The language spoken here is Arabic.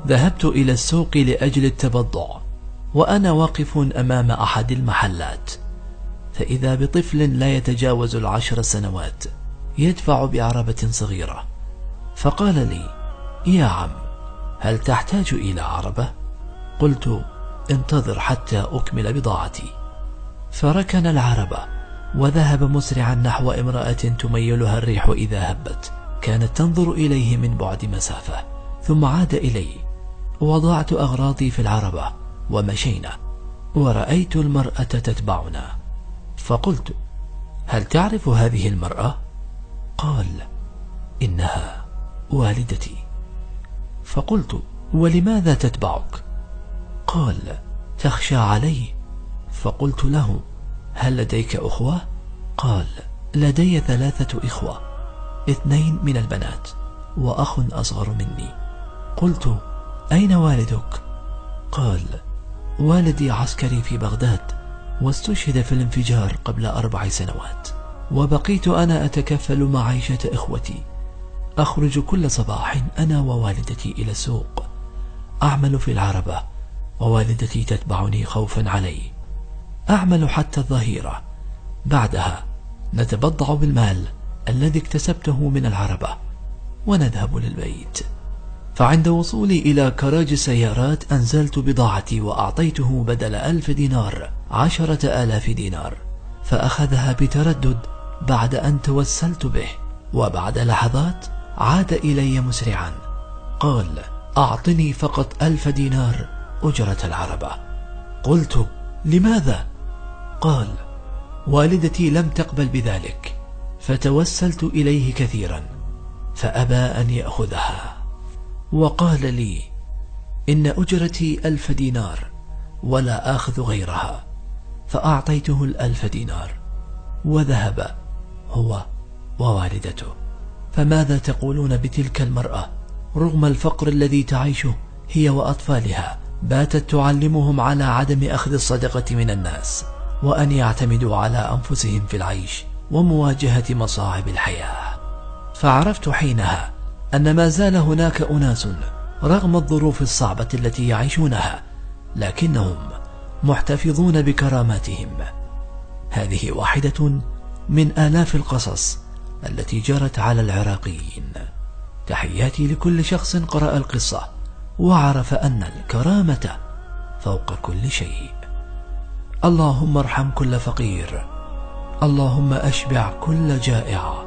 ذهبت إلى السوق لأجل التبضع، وأنا واقف أمام أحد المحلات، فإذا بطفل لا يتجاوز 10 سنوات يدفع بعربة صغيرة، فقال لي: يا عم، هل تحتاج إلى عربة؟ قلت: انتظر حتى أكمل بضاعتي. فركن العربة وذهب مسرعا نحو امرأة تميلها الريح إذا هبت، كانت تنظر إليه من بعد مسافة، ثم عاد إلي. وضعت أغراضي في العربة ومشينا، ورأيت المرأة تتبعنا، فقلت: هل تعرف هذه المرأة؟ قال: إنها والدتي. فقلت: ولماذا تتبعك؟ قال: تخشى علي. فقلت له: هل لديك أخوة؟ قال: لدي 3 إخوة، 2 من البنات وأخ أصغر مني. قلت: أين والدك؟ قال: والدي عسكري في بغداد، واستشهد في الانفجار قبل 4 سنوات، وبقيت أنا أتكفل معيشة إخوتي. أخرج كل صباح أنا ووالدتي إلى السوق، أعمل في العربة ووالدتي تتبعني خوفا علي. أعمل حتى الظهيرة، بعدها نتبضع بالمال الذي اكتسبته من العربة ونذهب للبيت. فعند وصولي إلى كراج السيارات أنزلت بضاعتي وأعطيته بدل 1000 دينار 10,000 دينار، فأخذها بتردد بعد أن توسلت به، وبعد لحظات عاد إلي مسرعا، قال: أعطني فقط 1000 دينار أجرة العربة. قلت: لماذا؟ قال: والدتي لم تقبل بذلك، فتوسلت إليه كثيرا فأبى أن يأخذها، وقال لي: إن أجرتي 1000 دينار ولا آخذ غيرها. فأعطيته 1000 دينار وذهب هو ووالدته. فماذا تقولون بتلك المرأة رغم الفقر الذي تعيشه هي وأطفالها؟ باتت تعلمهم على عدم أخذ الصدقة من الناس، وأن يعتمدوا على أنفسهم في العيش ومواجهة مصاعب الحياة. فعرفت حينها أن ما زال هناك أناس رغم الظروف الصعبة التي يعيشونها لكنهم محتفظون بكراماتهم. هذه واحدة من آلاف القصص التي جرت على العراقيين. تحياتي لكل شخص قرأ القصة وعرف أن الكرامة فوق كل شيء. اللهم ارحم كل فقير، اللهم أشبع كل جائع،